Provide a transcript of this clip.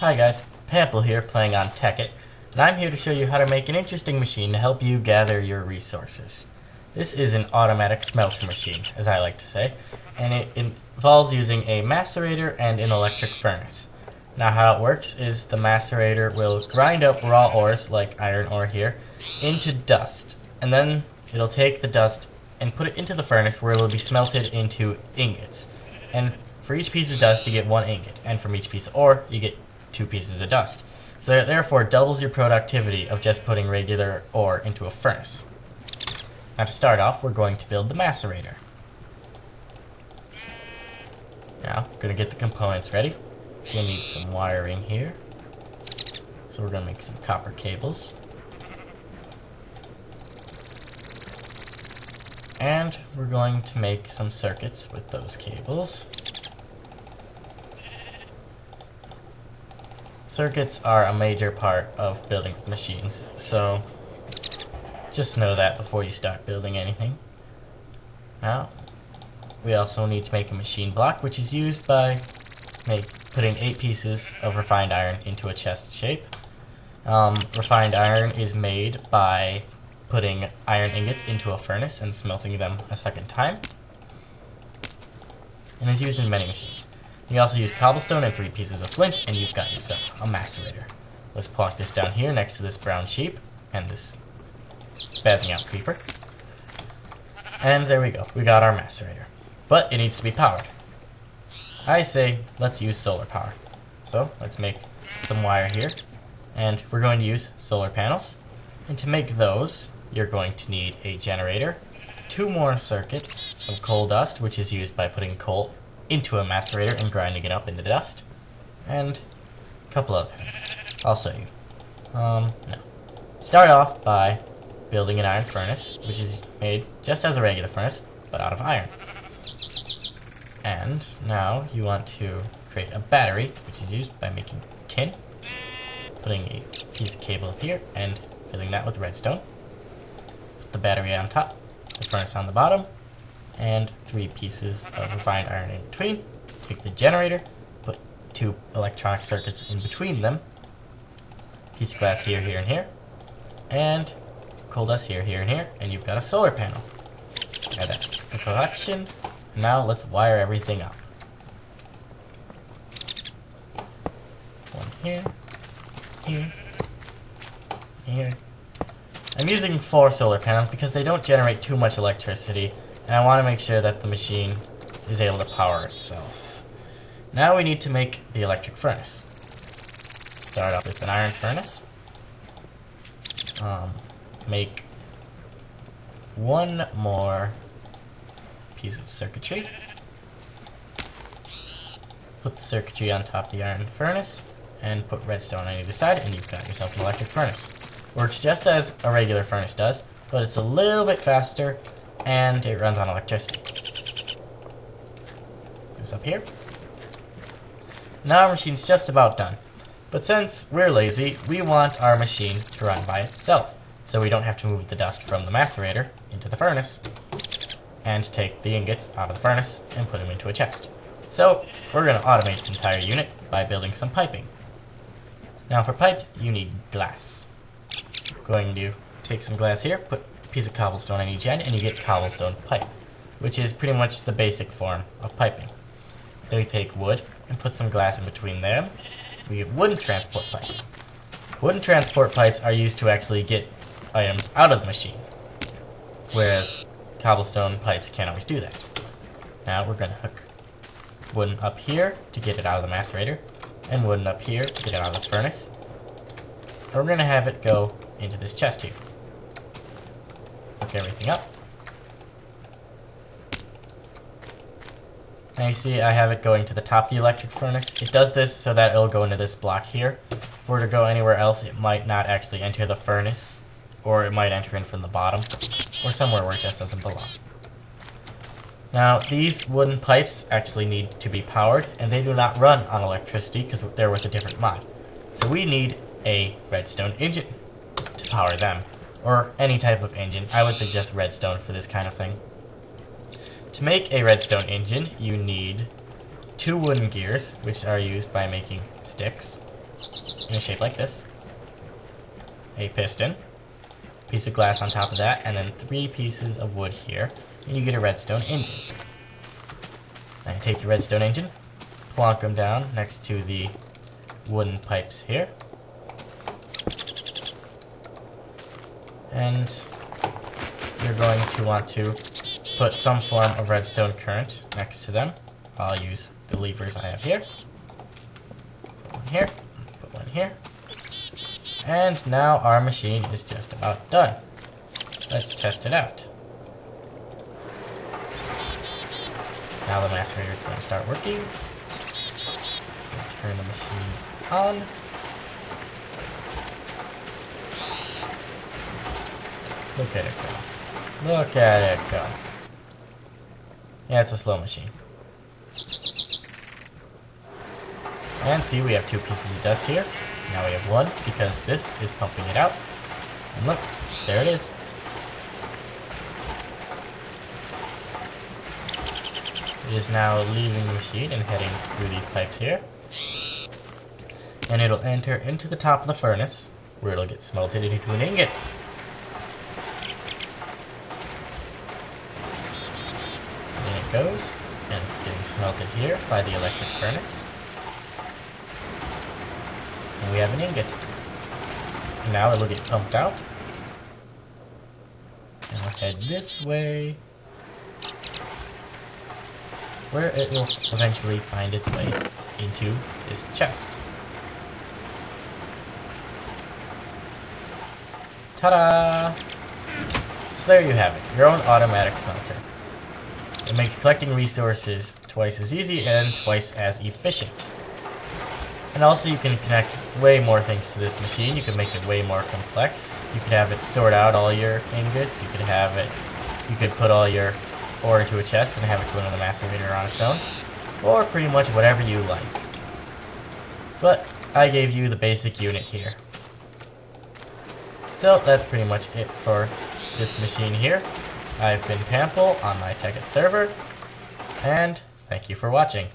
Hi guys, Pample here playing on Tekkit, and I'm here to show you how to make an interesting machine to help you gather your resources. This is an automatic smelter machine, as I like to say, and it involves using a macerator and an electric furnace. Now how it works is the macerator will grind up raw ores, like iron ore here, into dust, and then it'll take the dust and put it into the furnace where it will be smelted into ingots. And for each piece of dust you get one ingot, and from each piece of ore you get 2 pieces of dust. So that therefore doubles your productivity of just putting regular ore into a furnace. Now to start off, we're going to build the macerator. Now, we're going to get the components ready. We're going to need some wiring here. So we're going to make some copper cables. And we're going to make some circuits with those cables. Circuits are a major part of building machines, so just know that before you start building anything. Now, we also need to make a machine block, which is used by putting 8 pieces of refined iron into a chest shape. Refined iron is made by putting iron ingots into a furnace and smelting them a second time, and is used in many machines. You also use cobblestone and 3 pieces of flint, and you've got yourself a macerator. Let's plonk this down here next to this brown sheep and this spazzing out creeper. And there we go. We got our macerator. But it needs to be powered. I say let's use solar power. So let's make some wire here, and we're going to use solar panels. And to make those, you're going to need a generator, 2 more circuits, some coal dust, which is used by putting coal into a macerator and grinding it up into dust, and a couple other things. I'll show you. No. Start off by building an iron furnace, which is made just as a regular furnace, but out of iron. And now you want to create a battery, which is used by making tin, putting a piece of cable up here, and filling that with redstone. Put the battery on top, the furnace on the bottom, and 3 pieces of refined iron in between. Take the generator, put 2 electronic circuits in between them, piece of glass here, here, and here, and coal dust here, here, and here, and you've got a solar panel. Add that to the collection. Now let's wire everything up. 1 here, here, here. I'm using 4 solar panels because they don't generate too much electricity, and I want to make sure that the machine is able to power itself. Now we need to make the electric furnace. Start off with an iron furnace. Make 1 more piece of circuitry. Put the circuitry on top of the iron furnace, and put redstone on either side, and you've got yourself an electric furnace. Works just as a regular furnace does, but it's a little bit faster, and it runs on electricity. This up here. Now our machine's just about done. But since we're lazy, we want our machine to run by itself, so we don't have to move the dust from the macerator into the furnace, and take the ingots out of the furnace and put them into a chest. So we're going to automate the entire unit by building some piping. Now for pipes, you need glass. Going to take some glass here, put a piece of cobblestone on each end, and you get cobblestone pipe, which is pretty much the basic form of piping. Then we take wood and put some glass in between them. We get wooden transport pipes. Wooden transport pipes are used to actually get items out of the machine, whereas cobblestone pipes can't always do that. Now we're going to hook wooden up here to get it out of the macerator, and wooden up here to get it out of the furnace. And we're going to have it go into this chest here. Hook everything up. Now you see I have it going to the top of the electric furnace. It does this so that it'll go into this block here. If it were to go anywhere else, it might not actually enter the furnace, or it might enter in from the bottom, or somewhere where it just doesn't belong. Now these wooden pipes actually need to be powered, and they do not run on electricity because they're with a different mod. So we need a redstone engine to power them, or any type of engine. I would suggest redstone for this kind of thing. To make a redstone engine, you need 2 wooden gears, which are used by making sticks, in a shape like this. A piston, piece of glass on top of that, and then 3 pieces of wood here, and you get a redstone engine. Now you take your redstone engine, plonk them down next to the wooden pipes here, and you're going to want to put some form of redstone current next to them. I'll use the levers I have here. Put one here, put one here. And now our machine is just about done. Let's test it out. Now the macerator is going to start working. Turn the machine on. Look at it go. Look at it go. Yeah, it's a slow machine. And see, we have 2 pieces of dust here. Now we have 1 because this is pumping it out. And look, there it is. It is now leaving the machine and heading through these pipes here. And it'll enter into the top of the furnace, where it'll get smelted into an ingot. And it goes, and it's getting smelted here by the electric furnace. And we have an ingot. And now it'll get pumped out. And we'll head this way, where it will eventually find its way into this chest. Ta-da! So there you have it, your own automatic smelter. It makes collecting resources twice as easy and twice as efficient. And also you can connect way more things to this machine. You can make it way more complex. You could have it sort out all your ingots. You could put all your ore into a chest and have it go into the macerator on its own. Or pretty much whatever you like. But I gave you the basic unit here. So that's pretty much it for this machine here. I've been Pample on my Tekkit server, and thank you for watching.